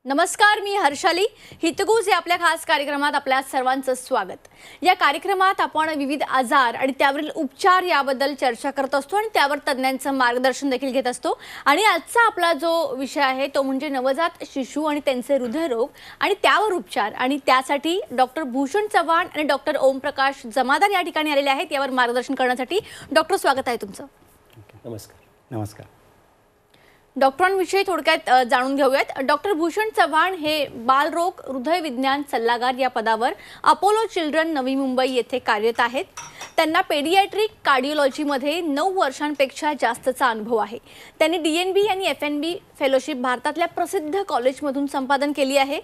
नमस्कार, मी हर्षाली. हितगुज या आपल्या खास कार्यक्रमात आपल्या सर्वांचं स्वागत. या कार्यक्रमात आपण विविध आजार आणि त्यावरील उपचार याबद्दल चर्चा करत असतो आणि त्यावर तज्ञांचं मार्गदर्शन देखील घेत असतो. आणि आजचा आपला जो विषय आहे तो म्हणजे नवजात शिशु आणि त्यांचे हृदयरोग आणि त्यावर उपचार. आणि त्यासाठी डॉक्टर भूषण चव्हाण आणि डॉक्टर ओमप्रकाश जमादार या ठिकाणी आलेले आहेत. यावर मार्गदर्शन करण्यासाठी डॉक्टर स्वागत आहे तुमचं. नमस्कार. नमस्कार. डॉक्टरांविषयी थोडक्यात जाणून घेऊयात. डॉक्टर भूषण चव्हाण हे बालरोग हृदयविज्ञान सल्लागार या पदावर अपोलो चिल्ड्रन नवी मुंबई येथे कार्यरत आहेत. त्यांना पेडियाट्रिक कार्डिओलॉजीमध्ये 9 वर्षांपेक्षा जास्तचा अनुभव आहे. त्यांनी DNB आणि FNB फेलोशिप भारतातल्या प्रसिद्ध कॉलेजमधून संपादन केली आहे.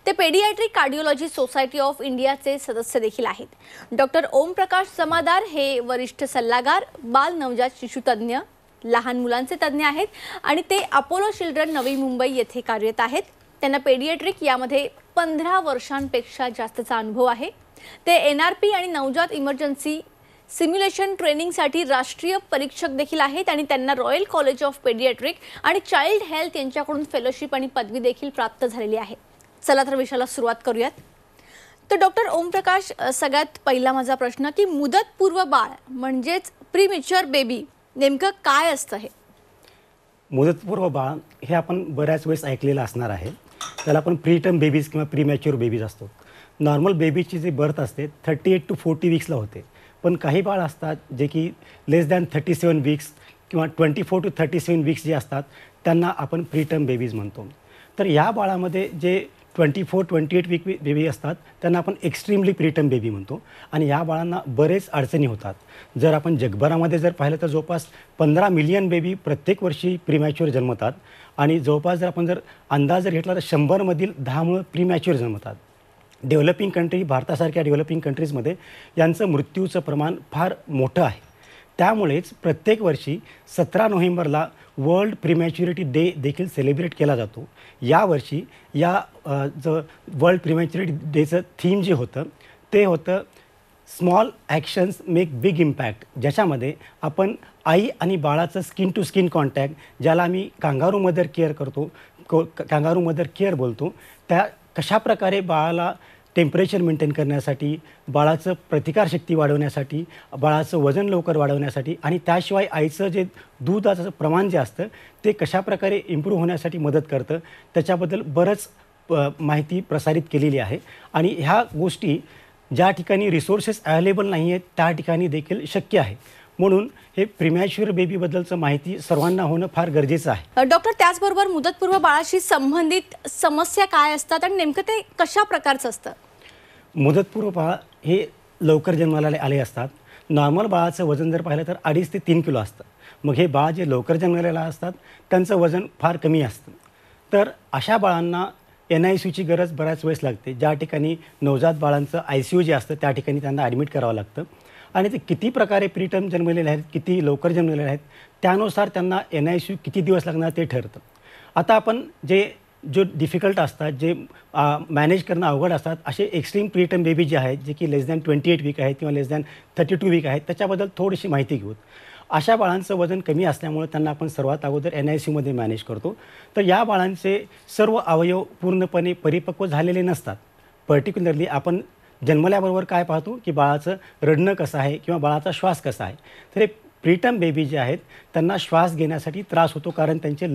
ते पेडियाट्रिक कार्डिओलॉजी सोसायटी ऑफ इंडियाचे सदस्य देखील आहेत. डॉक्टर ओमप्रकाश जमादार हे वरिष्ठ सल्लागार, बाल नवजात शिशु तज्ञ, लहान मुलांचे तज्ञ आहेत आणि ते अपोलो चिल्ड्रन नवी मुंबई येथे कार्यरत आहेत. त्यांना पेडियाट्रिक यामध्ये 15 वर्षांपेक्षा जास्तचा अनुभव आहे. ते NRP आणि नवजात इमर्जन्सी सिम्युलेशन ट्रेनिंगसाठी राष्ट्रीय परीक्षक देखील आहेत आणि त्यांना रॉयल कॉलेज ऑफ पेडियाट्रिक आणि चाइल्ड हेल्थ यांच्याकडून फेलोशिप आणि पदवी देखील प्राप्त झालेली आहे. चला तर विषयाला सुरुवात करूयात. तर डॉक्टर ओमप्रकाश, सगळ्यात पहिला माझा प्रश्न की मुदतपूर्व बाळ म्हणजेच प्रीमॅच्युअर बेबी नेमकं काय असतं? हे मुदतपूर्व बाळ हे आपण बऱ्याच वेळेस ऐकलेलं असणार आहे. त्याला आपण प्रीटर्म बेबीज किंवा प्रीमॅच्युअर बेबीज असतो. नॉर्मल बेबीची जी बर्थ असते 38 to 40 वीक्सला होते. पण काही बाळ असतात जे की लेस दॅन 37 वीक्स किंवा 24 to 37 वीक्स जे असतात त्यांना आपण प्रीटर्म बेबीज म्हणतो. तर या बाळामध्ये जे 24-28 वीक बेबी असतात त्यांना आपण एक्स्ट्रीमली प्रीटर्म बेबी म्हणतो. आणि या बाळांना बरेच अडचणी होतात. जर आपण जगभरामध्ये जर पाहिलं तर जवळपास 15 मिलियन बेबी प्रत्येक वर्षी प्रीमॅच्युअर जन्मतात. आणि जवळपास जर आपण अंदाज जर घेतला तर 100मधील 10 मुलं प्रीमॅच्युअर जन्मतात. डेव्हलपिंग कंट्री, भारतासारख्या डेव्हलपिंग कंट्रीजमध्ये यांचं मृत्यूचं प्रमाण फार मोठं आहे. त्यामुळेच प्रत्येक वर्षी 17 नोव्हेंबरला वर्ल्ड प्रीमॅच्युरिटी डे देखील सेलिब्रेट केला जातो. यावर्षी जो वर्ल्ड प्रीमॅच्युरिटी डेचं थीम जे होतं ते होतं small actions make big impact, ज्याच्यामध्ये आपण आई आणि बाळाचं स्किन टू स्किन कॉन्टॅक्ट, ज्याला आम्ही कांगारू मदर केअर करतो, कांगारू मदर केअर बोलतो, त्या कशाप्रकारे बाळाला टेम्परेचर मेंटेन करण्यासाठी, बाळाचं प्रतिकारशक्ती वाढवण्यासाठी, बाळाचं वजन लवकर वाढवण्यासाठी आणि त्याशिवाय आईचं जे दुधाचं प्रमाण जे असतं ते कशाप्रकारे इम्प्रूव्ह होण्यासाठी मदत करतं, त्याच्याबद्दल बरंच माहिती प्रसारित केलेली आहे. आणि ह्या गोष्टी ज्या ठिकाणी रिसोर्सेस अवेलेबल नाही आहेत त्या ठिकाणी देखील शक्य आहे. म्हणून हे प्रीमॅच्युअर बेबीबद्दलचं माहिती सर्वांना होणं फार गरजेचं आहे. डॉक्टर, त्याचबरोबर मुदतपूर्व बाळाशी संबंधित समस्या काय असतात आणि नेमकं ते कशा प्रकारचं असतं? मुदतपूर्व बाळ हे लवकर जन्माला आले असतात. नॉर्मल बाळाचं वजन जर पाहिलं तर 2.5 ते 3 किलो असतं. मग हे बाळ जे लवकर जन्मलेलं असतात त्यांचं वजन फार कमी असतं. तर अशा बाळांना NICUची गरज बऱ्याच वेळेस लागते. ज्या ठिकाणी नवजात बाळांचं ICU जे असतं त्या ठिकाणी त्यांना ॲडमिट करावं लागतं. आणि ते किती प्रकारे प्रीटर्म जन्मलेले आहेत, किती लवकर जन्मलेले आहेत, त्यानुसार त्यांना NICU किती दिवस लागणार ते ठरतं. आता आपण जो डिफिकल्ट असतात, जे मॅनेज करणं अवघड असतात, असे एक्स्ट्रीम प्रीटर्म बेबी जे आहेत जे की लेस दॅन 28 वीक आहेत किंवा लेस दॅन 32 वीक आहेत, त्याच्याबद्दल थोडीशी माहिती घेऊ. अशा बाळांचं वजन कमी असल्यामुळे त्यांना आपण सर्वात अगोदर NICUमध्ये मॅनेज करतो. तर या बाळांचे सर्व अवयव पूर्णपणे परिपक्व झालेले नसतात. पर्टिक्युलरली आपण जन्मल्याबरोबर काय पाहतो की बाळाचं रडणं कसं आहे किंवा बाळाचा श्वास कसा आहे. तर हे प्रीटर्म बेबी जे आहेत त्यांना श्वास घेण्यासाठी त्रास होतो, कारण त्यांचे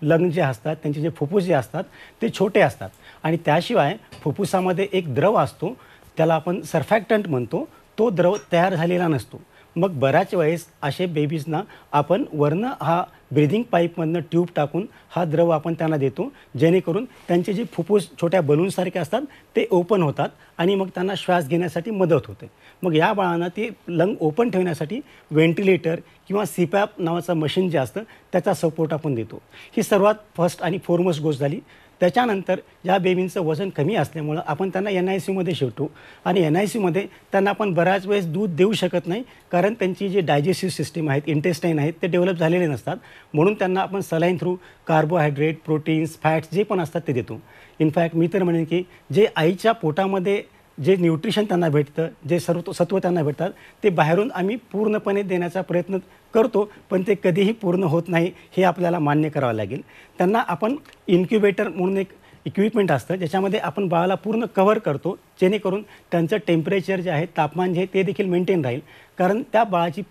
लंग जे असतात, त्यांचे जे फुफ्फुस जे असतात ते छोटे असतात. आणि त्याशिवाय फुफ्फुसामध्ये एक द्रव असतो, त्याला आपण सर्फॅक्टंट म्हणतो, तो द्रव तयार झालेला नसतो. मग बऱ्याच वेळेस असे बेबीजना आपण वरनं हा ब्रिदिंग पाईपमधनं ट्यूब टाकून हा द्रव आपण त्यांना देतो, जेणेकरून त्यांचे जे फुफ्फुस छोट्या बलूनसारखे असतात ते ओपन होतात आणि मग त्यांना श्वास घेण्यासाठी मदत होते. मग या बाळांना ते लंग ओपन ठेवण्यासाठी व्हेंटिलेटर किंवा CPAP नावाचं मशीन जे असतं त्याचा सपोर्ट आपण देतो. ही सर्वात फर्स्ट आणि फॉरमोस्ट गोष्ट झाली. त्याच्यानंतर या बेबींचं वजन कमी असल्यामुळं आपण त्यांना NICUमध्ये शिवतो. आणि NICUमध्ये त्यांना आपण बऱ्याच वेळेस दूध देऊ शकत नाही, कारण त्यांची जी डायजेस्टिव्ह सिस्टीम आहेत, इंटेस्टाईन आहेत, ते डेव्हलप झालेले नसतात. म्हणून त्यांना आपण saline through carbohydrate, proteins, fats जे पण असतात ते देतो. इनफॅक्ट मी तर म्हणेन की जे आईच्या पोटामध्ये जे न्यूट्रिशन त्यांना भेटतं, जे सत्व त्यांना भेटतात, ते बाहेरून आम्ही पूर्णपणे देण्याचा प्रयत्न करतो, पण ते कधीही पूर्ण होत नाही, हे आपल्याला मान्य करावं लागेल. त्यांना आपण इन्क्युबेटर म्हणून एक इक्विपमेंट असतं ज्याच्यामध्ये आपण बाळाला पूर्ण कव्हर करतो, जेणेकरून त्यांचं टेम्परेचर जे आहे, तापमान जे आहे ते देखील मेंटेन राहील. कारण त्या बाळाची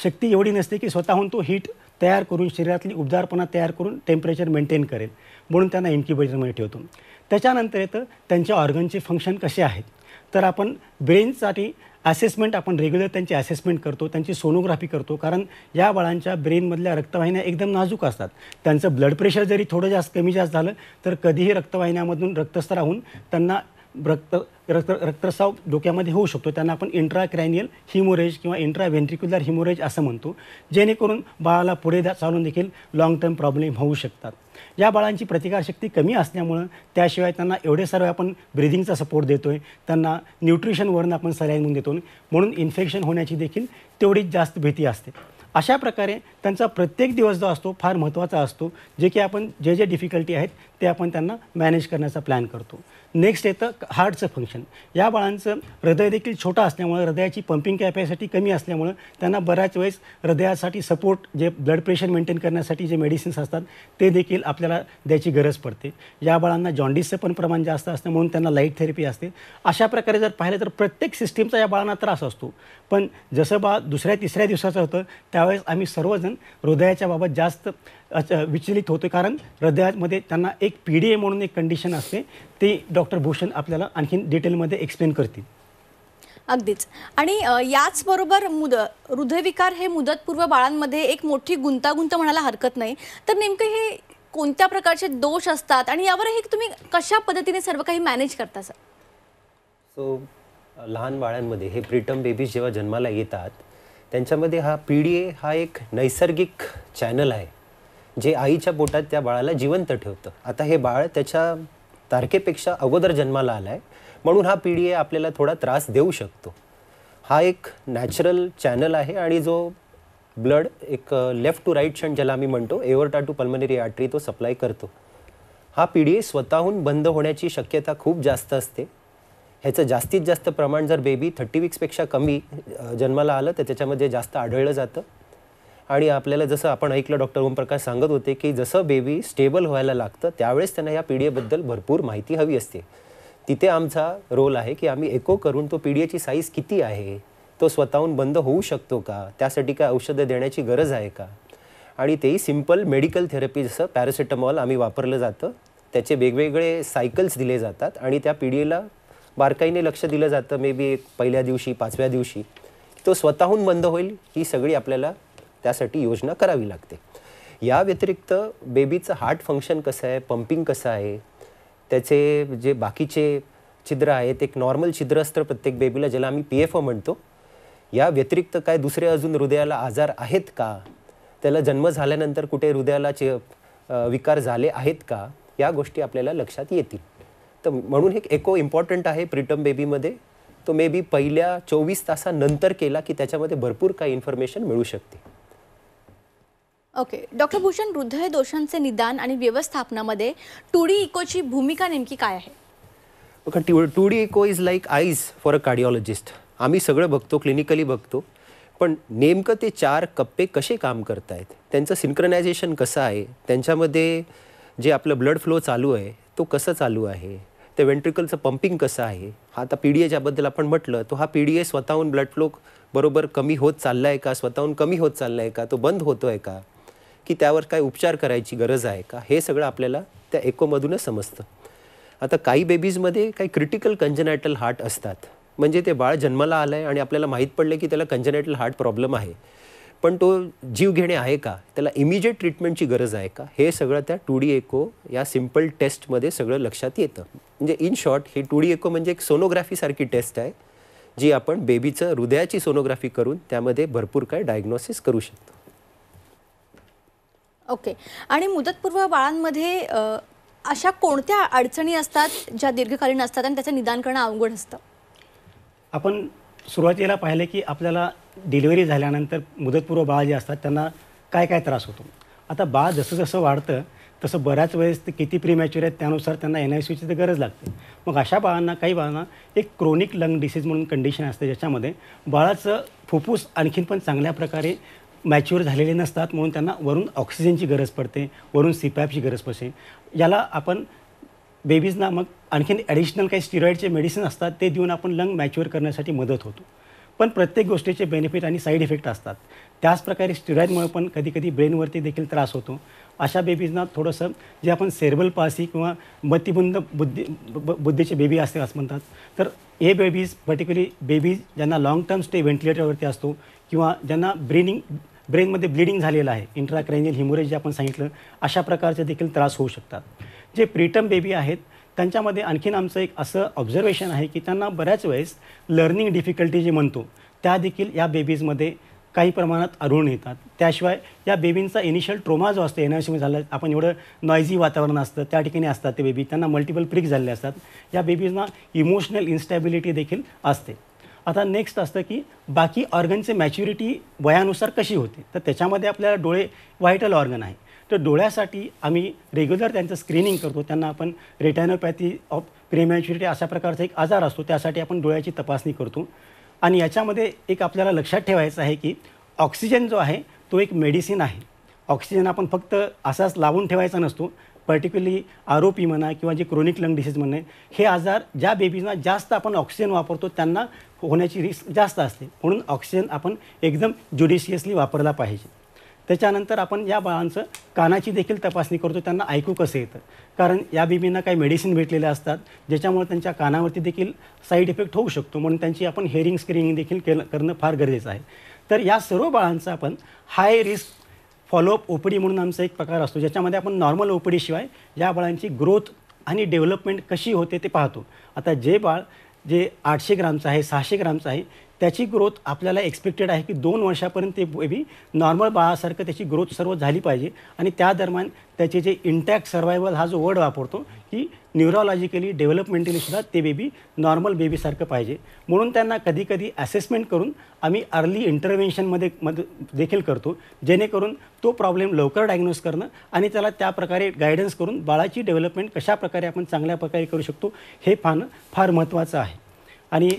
शक्ती एवढी नसते की स्वतःहून तो हीट तयार करून, शरीरातली उबदारपणा तयार करून टेम्परेचर मेंटेन करेल, म्हणून त्यांना इन्क्युबेटरमध्ये ठेवतो. त्याच्यानंतर येतं त्यांच्या ऑर्गनचे फंक्शन कसे आहेत. तर आपण ब्रेनसाठी असेसमेंट, आपण रेग्युलर त्यांची असेसमेंट करतो, त्यांची सोनोग्राफी करतो. कारण या बाळांच्या ब्रेनमधल्या रक्तवाहिन्या एकदम नाजूक असतात. त्यांचं ब्लड प्रेशर जरी थोडं जास्त कमी जास्त झालं तर कधीही रक्तवाहिन्यामधून रक्तस्राव त्यांना रक्तस्राव डोक्यामध्ये होऊ शकतो. त्यांना आपण इंट्राक्रॅनियल हिमोरेज किंवा इंट्राव्हेंट्रिक्युलर हिमोरेज असं म्हणतो, जेणेकरून बाळाला पुढे चालून देखील लॉंग टर्म प्रॉब्लेम होऊ शकतात. या बाळांची प्रतिकारशक्ती कमी असल्यामुळं, त्याशिवाय त्यांना एवढे सर्व आपण ब्रिदिंगचा सपोर्ट देतो आहे, त्यांना न्यूट्रिशनवरून आपण सलाईन म्हणून देतो, म्हणून इन्फेक्शन होण्याची देखील तेवढीच जास्त भीती असते. अशा प्रकारे त्यांचा प्रत्येक दिवस जो असतो फार महत्त्वाचा असतो, जे की आपण जे डिफिकल्टी आहेत ते आपण त्यांना मॅनेज करण्याचा प्लॅन करतो. नेक्स्ट येतं हार्टचं फंक्शन. या बाळांचं हृदय देखील छोटं असल्यामुळे, हृदयाची पंपिंग कॅपॅसिटी कमी असल्यामुळं त्यांना बऱ्याच वेळेस हृदयासाठी सपोर्ट, जे ब्लड प्रेशर मेंटेन करण्यासाठी जे मेडिसिन्स असतात ते देखील आपल्याला द्यायची गरज पडते. या बाळांना जॉन्डिसचं पण प्रमाण जास्त असतं, म्हणून त्यांना लाईट थेरपी असते. अशा प्रकारे जर पाहिलं तर प्रत्येक सिस्टीमचा या बाळांना त्रास असतो. पण जसं बाळ दुसऱ्या तिसऱ्या दिवसाचं होतं त्यावेळेस आम्ही सर्वजण हृदयाच्या बाबत जास्त विचलित होतो, कारण हृदयामध्ये त्यांना एक PDA म्हणून एक कंडिशन असते. ती डॉक्टर भूषण आपल्याला आणखीन डिटेलमध्ये एक्सप्लेन करतील. अगदीच. आणि याचबरोबर हृदयविकार हे मुदतपूर्व बाळांमध्ये एक मोठी गुंतागुंत म्हणायला हरकत नाही. तर नेमकं हे कोणत्या प्रकारचे दोष असतात आणि यावर हे तुम्ही कशा पद्धतीने सर्व काही मॅनेज करता सर? सो लहान बाळांमध्ये हे प्रीटर्म बेबीज जेव्हा जन्माला येतात त्यांच्यामध्ये हा PDA हा एक नैसर्गिक चॅनल आहे, जे आईच्या पोटात त्या बाळाला जिवंत ठेवतं. आता हे बाळ त्याच्या तारखेपेक्षा अगोदर जन्माला आला आहे, म्हणून हा PDA आपल्याला थोडा त्रास देऊ शकतो. हा एक नॅचरल चॅनल आहे आणि जो ब्लड एक लेफ्ट टू राईट शंट ज्याला आम्ही म्हणतो, एओर्टा टू पल्मनरी आर्टरी तो सप्लाय करतो. हा PDA स्वतःहून बंद होण्याची शक्यता खूप जास्त असते. ह्याचं जास्तीत जास्त प्रमाण जर बेबी 30 वीक्सपेक्षा कमी जन्माला आलं तर त्याच्यामध्ये जास्त आढळलं जातं. आणि आपल्याला जसं आपण ऐकलं, डॉक्टर ओमप्रकाश सांगत होते की जसं बेबी स्टेबल व्हायला लागतं त्यावेळेस त्यांना या PDAबद्दल भरपूर माहिती हवी असते. तिथे आमचा रोल आहे की आम्ही एको करून तो PDAची साईज किती आहे, तो स्वतःहून बंद होऊ शकतो का, त्यासाठी काय औषधं देण्याची गरज आहे का, आणि तेही सिम्पल मेडिकल थेरपी जसं पॅरासिटामॉल आम्ही वापरलं जातं. त्याचे वेगवेगळे सायकल्स दिले जातात आणि त्या PDAला बारकाईने लक्ष दिलं जातं. मे बी पहिल्या दिवशी, 5व्या दिवशी तो स्वतःहून बंद होईल, ही सगळी आपल्याला त्यासाठी योजना करावी लागते. या व्यतिरिक्त बेबीचं हार्ट फंक्शन कसं आहे, पंपिंग कसं आहे, त्याचे जे बाकीचे छिद्र आहेत, एक नॉर्मल छिद्र असतं प्रत्येक बेबीला ज्याला आम्ही PFO म्हणतो. या व्यतिरिक्त काय दुसरे अजून हृदयाला आजार आहेत का, त्याला जन्म झाल्यानंतर कुठे हृदयाला विकार झाले आहेत का, या गोष्टी आपल्याला लक्षात येतील. तर म्हणून हे एको इम्पॉर्टंट आहे प्रीटर्म बेबीमध्ये. तो मे बी पहिल्या 24 तासानंतर केला की त्याच्यामध्ये भरपूर काही इन्फॉर्मेशन मिळू शकते. ओके. डॉक्टर भूषण, हृदय दोषांचे निदान आणि व्यवस्थापनामध्ये 2D इकोची भूमिका नेमकी काय आहे? 2D echo is like eyes for a cardiologist. आम्ही सगळं बघतो, क्लिनिकली बघतो, पण नेमकं ते 4 कप्पे कसे काम करत आहेत, त्यांचं सिंक्रोनायझेशन कसं आहे, त्यांच्यामध्ये जे आपलं ब्लड फ्लो चालू आहे तो कसं चालू आहे, ते वेंट्रिकलचं पंपिंग कसं आहे. हा आता PDA ज्याबद्दल आपण म्हटलं, तो हा PDA स्वतःहून ब्लड फ्लो बरोबर कमी होत चालला आहे का, स्वतःहून कमी होत चालला आहे का, तो बंद होतो आहे का, की त्यावर काय उपचार करायची गरज आहे का, हे सगळं आपल्याला त्या एकोमधूनच समजतं. आता काही बेबीजमध्ये काही क्रिटिकल कंजेनायटल हार्ट असतात, म्हणजे ते बाळ जन्माला आलं आहे आणि आपल्याला माहीत पडलं की त्याला कंजेनायटल हार्ट प्रॉब्लेम आहे, पण तो जीव घेणे आहे का, त्याला इमिजिएट ट्रीटमेंटची गरज आहे का, हे सगळं त्या 2D एको या सिम्पल टेस्टमध्ये सगळं लक्षात येतं. म्हणजे इन शॉर्ट ही 2D एको म्हणजे एक सोनोग्राफीसारखी टेस्ट आहे, जी आपण बेबीचं हृदयाची सोनोग्राफी करून त्यामध्ये भरपूर काय डायग्नोसिस करू शकतो. ओके. आणि मुदतपूर्व बाळांमध्ये अशा कोणत्या अडचणी असतात ज्या दीर्घकालीन असतात आणि त्याचं निदान करणं अवघड असतं? आपण सुरुवातीला पाहिलं की आपल्याला डिलिव्हरी झाल्यानंतर मुदतपूर्व बाळ जे असतात त्यांना काय काय त्रास होतो. आता बाळ जसं जसं वाढतं तसं बऱ्याच वेळेस ते किती प्रीमॅच्युअर आहेत त्यानुसार त्यांना NICUची तर गरज लागते. मग अशा बाळांना, काही बाळांना एक क्रोनिक लंग डिसीज म्हणून कंडिशन असते, ज्याच्यामध्ये बाळाचं फुफ्फुस आणखीन पण चांगल्या प्रकारे मॅच्युअर झालेले नसतात, म्हणून त्यांना वरून ऑक्सिजनची गरज पडते, वरून CPAPची गरज पडते. याला आपण बेबीजना मग आणखीन ॲडिशनल काही स्टिरॉइडचे मेडिसिन असतात ते देऊन आपण लंग मॅच्युअर करण्यासाठी मदत होतो. पण प्रत्येक गोष्टीचे बेनिफिट आणि साईड इफेक्ट असतात. त्याचप्रकारे स्टिरॉइडमुळे पण कधीकधी ब्रेनवरती देखील त्रास होतो. अशा बेबीजना थोडंसं जे आपण सेरेब्रल पाल्सी किंवा मतिमंद बुद्धीचे बेबी असते असं म्हणतात, तर हे बेबीज पर्टिक्युलरली बेबीज ज्यांना लाँग टर्म स्टे व्हेंटिलेटरवरती असतो किंवा ज्यांना ब्रेनमध्ये ब्लिडिंग झालेलं आहे, इंट्राक्रॅनियल हिमोरेज जे आपण सांगितलं, अशा प्रकारचे देखील त्रास होऊ शकतात. जे प्रीटर्म बेबी आहेत त्यांच्यामध्ये आणखीन आमचं एक असं ऑब्झर्वेशन आहे की त्यांना बऱ्याच वेळेस लर्निंग डिफिकल्टी जे म्हणतो त्या देखील या बेबीजमध्ये काही प्रमाणात आढळून येतात. त्याशिवाय या बेबींचा इनिशियल ट्रोमा जो असतो एनर्जीमध्ये झाला, आपण एवढं नॉयझी वातावरण असतं त्या ठिकाणी असतात ते बेबी, त्यांना मल्टिपल प्रिक झालेले असतात. या बेबीजना इमोशनल इन्स्टॅबिलिटी देखील असते. आता नेक्स्ट असतं की बाकी ऑर्गनचे मॅच्युरिटी वयानुसार कशी होते, तर त्याच्यामध्ये आपल्याला डोळे व्हायटल ऑर्गन आहे. तर डोळ्यासाठी आम्ही रेग्युलर त्यांचं स्क्रीनिंग करतो. त्यांना आपण रेटॅनोपॅथी ऑफ प्रीमॅच्युरिटी अशा प्रकारचा एक आजार असतो, त्यासाठी आपण डोळ्याची तपासणी करतो. आणि याच्यामध्ये एक आपल्याला लक्षात ठेवायचं आहे की ऑक्सिजन जो आहे तो एक मेडिसिन आहे. ऑक्सिजन आपण फक्त असाच लावून ठेवायचा नसतो. पर्टिक्युलरली ROP म्हणा किंवा जे क्रोनिक लंग डिसीज म्हणणे, हे आजार ज्या बेबीजना जास्त आपण ऑक्सिजन वापरतो त्यांना होण्याची रिस्क जास्त असते. म्हणून ऑक्सिजन आपण एकदम ज्युडिशियसली वापरला पाहिजे. त्याच्यानंतर आपण या बाळांचं कानाची देखील तपासणी करतो, त्यांना ऐकू कसं येतं. कारण या बेबींना काही मेडिसिन भेटलेले असतात ज्याच्यामुळे त्यांच्या कानावरती देखील साईड इफेक्ट होऊ शकतो. म्हणून त्यांची आपण हेअरिंग स्क्रीनिंग देखील करणं फार गरजेचं आहे. तर या सर्व बाळांचा आपण हाय रिस्क फॉलोअप OPD म्हणून आमचा एक प्रकार असतो, ज्याच्यामध्ये आपण नॉर्मल OPD शिवाय या बाळांची ग्रोथ आणि डेव्हलपमेंट कशी होते ते पाहतो. आता जे बाळ जे 800 ग्रामचं आहे, 600 ग्रामचं आहे, त्याची ग्रोथ आपल्याला एक्सपेक्टेड आहे की 2 वर्षापर्यंत ते बेबी नॉर्मल बाळासारखं त्याची ग्रोथ सर्व झाली पाहिजे. आणि त्या दरम्यान त्याचे जे इंटॅक्ट सर्वायवल हा जो वर्ड वापरतो की न्यूरोलॉजिकली डेव्हलपमेंटली सुद्धा ते बेबी नॉर्मल बेबीसारखं पाहिजे. म्हणून त्यांना कधीकधी असेसमेंट करून आम्ही अर्ली इंटरव्हेन्शनमध्ये देखील करतो, जेणेकरून तो प्रॉब्लेम लवकर डायग्नोज करणं आणि त्याला त्या प्रकारे गायडन्स करून बाळाची डेव्हलपमेंट कशा प्रकारे आपण चांगल्या प्रकारे करू शकतो हे पाहणं फार महत्त्वाचं आहे. आणि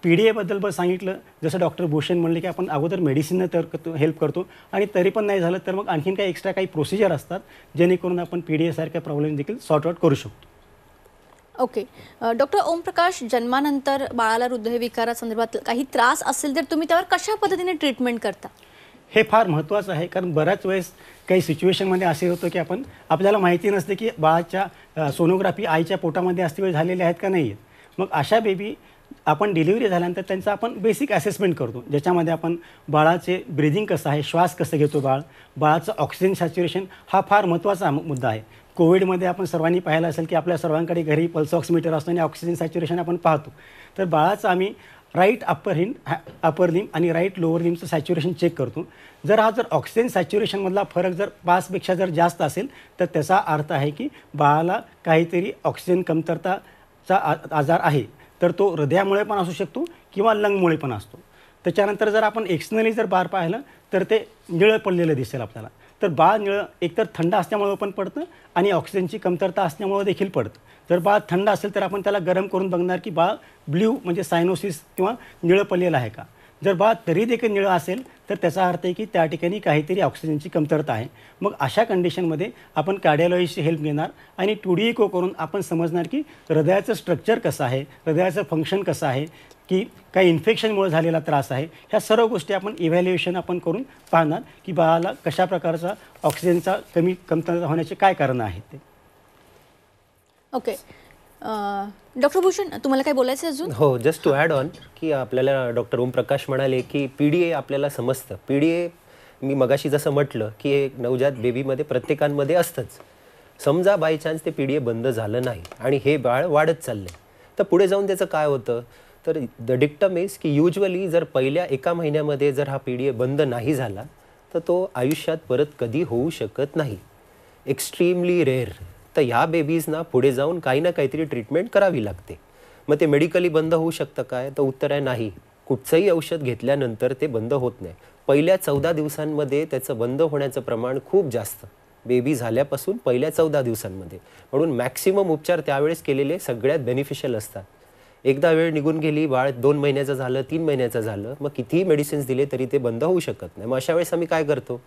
PDAबद्दल सांगितलं, जसं डॉक्टर भूषण म्हणले की आपण अगोदर मेडिसिननं तर हेल्प करतो आणि तरी पण नाही झालं तर मग आणखीन काही एक्स्ट्रा काही प्रोसिजर असतात जेणेकरून आपण PDAसारख्या प्रॉब्लेम देखील सॉर्ट आउट करू शकतो. ओके. डॉक्टर ओमप्रकाश, जन्मानंतर बाळाला हृदयविकारासंदर्भात काही त्रास असेल तर तुम्ही त्यावर कशा पद्धतीने ट्रीटमेंट करता? हे फार महत्त्वाचं आहे, कारण बऱ्याच वेळेस काही सिच्युएशनमध्ये असे होतं की आपल्याला माहिती नसते की बाळाच्या सोनोग्राफी आईच्या पोटामध्ये अस्तित्व झालेले आहेत का नाही आहेत. मग अशा बेबी आपण डिलिव्हरी झाल्यानंतर त्यांचं आपण बेसिक असेसमेंट करतो, ज्याच्यामध्ये आपण बाळाचे ब्रिदिंग कसं आहे, श्वास कसं घेतो बाळाचं ऑक्सिजन सॅच्युरेशन हा फार महत्त्वाचा मुद्दा आहे. कोविडमध्ये आपण सर्वांनी पाहिलं असेल की आपल्या सर्वांकडे घरी पल्स ऑक्सिमीटर असतो आणि ऑक्सिजन सॅच्युरेशन आपण पाहतो. तर बाळाचं आम्ही राईट अपर लिम आणि राईट लोअर लिमचं सॅच्युरेशन चेक करतो. जर ऑक्सिजन सॅच्युरेशनमधला फरक जर 5पेक्षा जर जास्त असेल तर त्याचा अर्थ आहे की बाळाला काहीतरी ऑक्सिजन कमतरताचा आजार आहे. तर तो हृदयामुळे पण असू शकतो किंवा लंगमुळे पण असतो. त्याच्यानंतर जर आपण एक्सटर्नली जर बाळ पाहिलं तर ते निळं पडलेलं दिसेल आपल्याला. तर बाळ निळं एकतर थंड असल्यामुळे पण पडतं आणि ऑक्सिजनची कमतरता असल्यामुळे देखील पडतं. जर बाळ थंड असेल तर आपण त्याला गरम करून बघणार की बाळ ब्ल्यू म्हणजे सायनोसिस किंवा निळं पडलेलं आहे का. जर बाळ तरी देखील निळं असेल तर त्याचा अर्थ आहे की त्या ठिकाणी काहीतरी ऑक्सिजनची कमतरता आहे. मग अशा कंडिशनमध्ये आपण कार्डिओलॉजिस्टची हेल्प घेणार आणि 2D इको करून आपण समजणार की हृदयाचं स्ट्रक्चर कसं आहे, हृदयाचं फंक्शन कसं आहे, की काही इन्फेक्शनमुळे झालेला त्रास आहे. ह्या सर्व गोष्टी आपण इव्हॅल्युएशन आपण करून पाहणार की बाळाला कशा प्रकारचा ऑक्सिजनचा कमतरता होण्याचे काय कारणं आहेत ते. ओके. डॉक्टर भूषण, तुम्हाला काय बोलायचं अजून? हो, जस्ट टू ॲड ऑन की आपल्याला डॉक्टर ओमप्रकाश म्हणाले की PDA आपल्याला समजतं. PDA मी मगाशी जसं म्हटलं की एक नवजात बेबीमध्ये प्रत्येकांमध्ये असतंच. समजा बाय चान्स ते PDA बंद झालं नाही आणि हे बाळ वाढत चाललं तर पुढे जाऊन त्याचं काय होतं, तर द डिक्टम इज की युजली जर पहिल्या 1 महिन्यामध्ये जर हा PDA बंद नाही झाला तर तो आयुष्यात परत कधी होऊ शकत नाही. Extremely rare. तर ह्या बेबीजना पुढे जाऊन काही ना काहीतरी ट्रीटमेंट करावी लागते. मग ते मेडिकली बंद होऊ शकतं काय, तर उत्तर आहे नाही. कुठचंही औषध घेतल्यानंतर ते बंद होत नाही. पहिल्या 14 दिवसांमध्ये त्याचं बंद होण्याचं प्रमाण खूप जास्त, बेबी झाल्यापासून पहिल्या 14 दिवसांमध्ये. म्हणून मॅक्सिमम उपचार त्यावेळेस केलेले सगळ्यात बेनिफिशियल असतात. एकदा वेळ निघून गेली, बाळ 2 महिन्याचं झालं, 3 महिन्याचं झालं, मग कितीही मेडिसिन्स दिले तरी ते बंद होऊ शकत नाही. मग अशा वेळेस आम्ही काय करतो,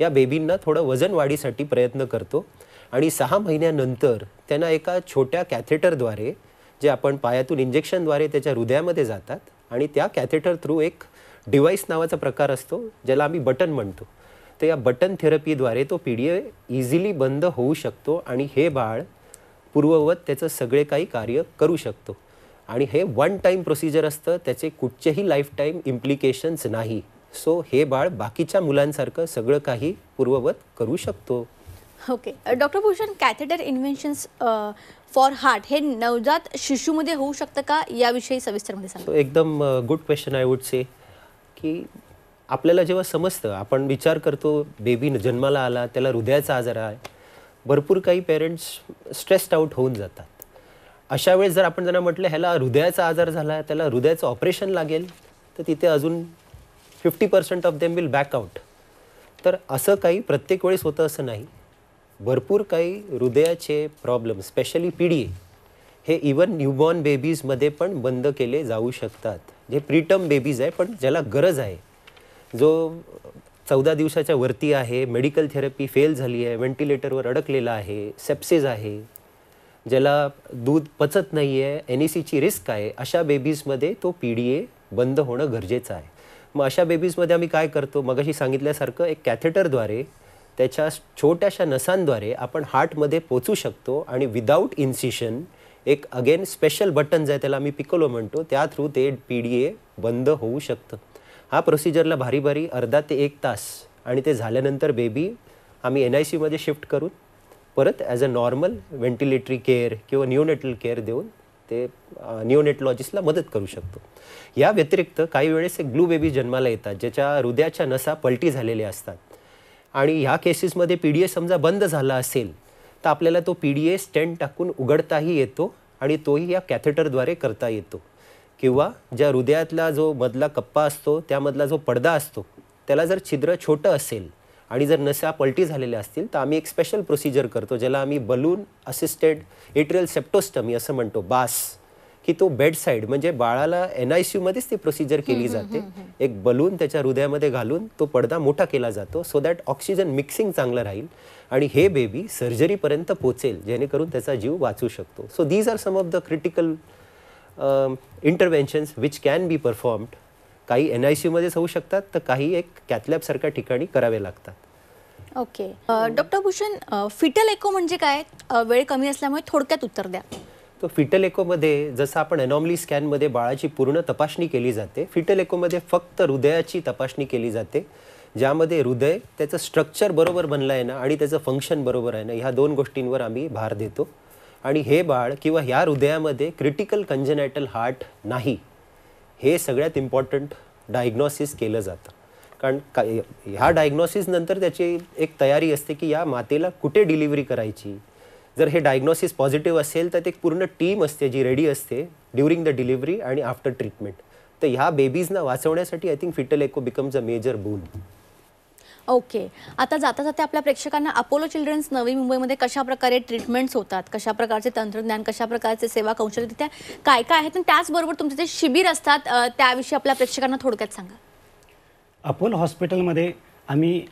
या बेबींना थोडं वजन वाढीसाठी प्रयत्न करतो आणि 6 महिन्यानंतर त्यांना एका छोट्या कॅथेटरद्वारे, जे आपण पायातून इंजेक्शनद्वारे त्याच्या हृदयामध्ये जातात आणि त्या कॅथेटर थ्रू एक डिव्हाइस नावाचा प्रकार असतो ज्याला आम्ही बटन म्हणतो. तर या बटन थेरपीद्वारे तो PDA इझिली बंद होऊ शकतो आणि हे बाळ पूर्ववत त्याचं सगळे काही कार्य करू शकतो. आणि हे वन टाईम प्रोसिजर असतं, त्याचे कुठचेही लाईफ टाईम इम्प्लिकेशन्स नाही. सो हे बाळ बाकीच्या मुलांसारखं सगळं काही पूर्ववत करू शकतो. Okay doctor Bhushan, catheter इन्व्हेन्शन्स for heart हे नवजात शिशूमध्ये होऊ शकतं का, याविषयी सविस्तरमध्ये सांगा. सो एकदम good question I would say, की आपल्याला जेव्हा समजतं, आपण विचार करतो बेबी जन्माला आला, त्याला हृदयाचा आजार आहे, भरपूर काही पेरेंट्स स्ट्रेस्ड आउट होऊन जातात. अशा वेळेस जर आपण त्यांना म्हटलं ह्याला हृदयाचा आजार झाला, त्याला हृदयाचं ऑपरेशन लागेल, तर तिथे अजून 50% of them will back out. तर असं काही प्रत्येक वेळेस होतं असं नाही. भरपूर काही हृदयाचे प्रॉब्लेम, स्पेशली PDA, हे इवन न्यूबॉर्न बेबीजमध्ये पण बंद केले जाऊ शकतात. जे प्रीटर्म बेबीज आहे पण ज्याला गरज आहे, जो 14 दिवसाच्या वरती आहे, मेडिकल थेरपी फेल झाली आहे, व्हेंटिलेटरवर अडकलेला आहे, सेप्सिस आहे, ज्याला दूध पचत नाही आहे, NECची रिस्क आहे, अशा बेबीजमध्ये तो PDA बंद होणं गरजेचं आहे. मग अशा बेबीजमध्ये आम्ही काय करतो, मगाशी सांगितल्यासारखं एक कॅथेटरद्वारे, त्याच्या छोट्याशा नसांद्वारे आपण हार्टमध्ये पोचू शकतो आणि विदाऊट इन्सिशन एक अगेन स्पेशल बटन आहे, त्याला आम्ही पिकोलो म्हणतो, त्या थ्रू ते PDA बंद होऊ शकतं. हा प्रोसिजरला भारी भारी अर्धा ते 1 तास, आणि ते झाल्यानंतर बेबी आम्ही NICUमध्ये शिफ्ट करून परत ॲज अ नॉर्मल व्हेंटिलेटरी केअर किंवा न्यूनेटल केअर देऊन ते न्यूनेटॉलॉजिस्टला मदत करू शकतो. या व्यतिरिक्त काही वेळेस एक ब्लू बेबी जन्माला येतात ज्याच्या हृदयाच्या नसा पलटी झालेल्या असतात, आणि ह्या केसेसमध्ये PDA समजा बंद झाला असेल तर आपल्याला तो PDA स्टेंट टाकून उघडताही येतो आणि तोही या कॅथेटरद्वारे करता येतो. किंवा ज्या हृदयातला जो मधला कप्पा असतो, त्यामधला जो पडदा असतो, त्याला जर छिद्र छोटं असेल आणि जर नसा पलटी झालेल्या असतील तर आम्ही एक स्पेशल प्रोसिजर करतो ज्याला आम्ही बलून असिस्टेड एट्रियल सेप्टोस्टमी असं म्हणतो, बास, की तो बेडसाईड म्हणजे बाळाला NICUमध्येच ती प्रोसिजर केली जाते. एक बलून त्याच्या हृदयामध्ये घालून तो पडदा मोठा केला जातो, सो दॅट ऑक्सिजन मिक्सिंग चांगलं राहील आणि हे बेबी सर्जरीपर्यंत पोचेल, जेणेकरून त्याचा जीव वाचू शकतो. So these are some of the critical interventions which can be performed. काही NICUमध्येच होऊ शकतात, तर काही एक कॅथलॅबसारख्या ठिकाणी करावे लागतात. ओके डॉक्टर भूषण, फिटल एको म्हणजे काय, वेळ कमी असल्यामुळे थोडक्यात उत्तर द्या. तो फिटल एकोमध्ये जसं आपण एनॉमली स्कॅनमध्ये बाळाची पूर्ण तपासणी केली जाते, फिटल एकोमध्ये फक्त हृदयाची तपासणी केली जाते, ज्यामध्ये हृदय त्याचं स्ट्रक्चर बरोबर बनलं आहे ना आणि त्याचं फंक्शन बरोबर आहे ना, ह्या 2 गोष्टींवर आम्ही भार देतो. आणि हे बाळ किंवा ह्या हृदयामध्ये क्रिटिकल कंजेनायटल हार्ट नाही, हे सगळ्यात इम्पॉर्टंट डायग्नॉसिस केलं जातं. कारण ह्या डायग्नॉसिस नंतर त्याची एक तयारी असते की या मातेला कुठे डिलिव्हरी करायची. जर हे डायग्नॉसिस पॉझिटिव्ह असेल तर एक पूर्ण टीम असते जी रेडी असते ड्युरिंग द डिलिव्हरी आणि आफ्टर ट्रीटमेंट. तर ह्या बेबीजना वाचवण्यासाठी I think fetal echo becomes a major boon. Okay, आता जाता जाता आपल्या प्रेक्षकांना अपोलो चिल्ड्रन्स नवी मुंबईमध्ये कशा प्रकारे ट्रीटमेंट्स होतात, कशा प्रकारचे तंत्रज्ञान, कशा प्रकारचे सेवा कौशल्य, त्या काय काय आहेत, आणि त्याचबरोबर तुमचे जे शिबिर असतात त्याविषयी आपल्या प्रेक्षकांना थोडक्यात सांगा. अपोलो हॉस्पिटलमध्ये आम्ही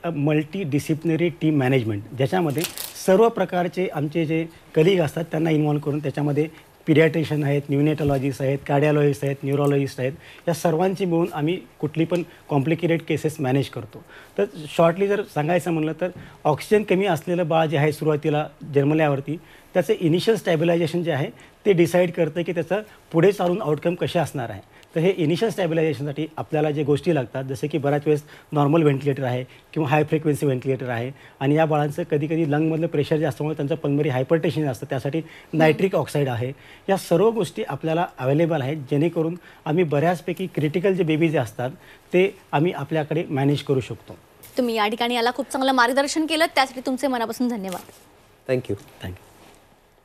मल्टी डिसिप्लिनरी टीम मॅनेजमेंट, ज्याच्यामध्ये सर्व प्रकारचे आमचे जे कलिग असतात त्यांना इन्व्हॉल्व करून, त्याच्यामध्ये पिडियाट्रिशियन आहेत, न्यूनेटॉलॉजिस्ट आहेत, कार्डिओलॉजिस्ट आहेत, न्यूरोलॉजिस्ट आहेत, या सर्वांची मिळून आम्ही कुठली पण कॉम्प्लिकेटेड केसेस मॅनेज करतो. तर शॉर्टली जर सांगायचं म्हणलं तर ऑक्सिजन कमी असलेलं बाळ जे आहे सुरुवातीला जन्मल्यावरती त्याचं इनिशियल स्टॅबिलायझेशन जे आहे ते डिसाईड करतं की त्याचं पुढे चालून आउटकम कसे असणार आहे. तर हे इनिशियल स्टॅबिलायझेशनसाठी आपल्याला जे गोष्टी लागतात, जसे की बऱ्याच वेळेस नॉर्मल व्हेंटिलेटर आहे किंवा हाय फ्रिक्वेन्सी व्हेंटिलेटर आहे, आणि या बाळांचं कधी कधी लंगमधलं प्रेशर जे असल्यामुळे त्यांचं पल्मरी हायपरटेन्शन असतं, त्यासाठी नायट्रिक ऑक्साईड आहे. या सर्व गोष्टी आपल्याला अवेलेबल आहेत, जेणेकरून आम्ही बऱ्याचपैकी क्रिटिकल जे बेबी जे असतात ते आम्ही आपल्याकडे मॅनेज करू शकतो. तुम्ही या ठिकाणी याला खूप चांगलं मार्गदर्शन केलं, त्यासाठी तुमचे मनापासून धन्यवाद. थँक्यू.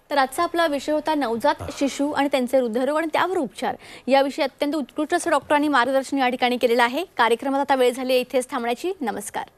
तर आजचा आपला विषय होता नवजात शिशू आणि त्यांचे हृदयरोग आणि त्यावर उपचार. याविषयी अत्यंत उत्कृष्ट असं डॉक्टरांनी मार्गदर्शन या ठिकाणी केलेलं आहे. कार्यक्रमात आता वेळ झाली इथेच थांबण्याची. नमस्कार.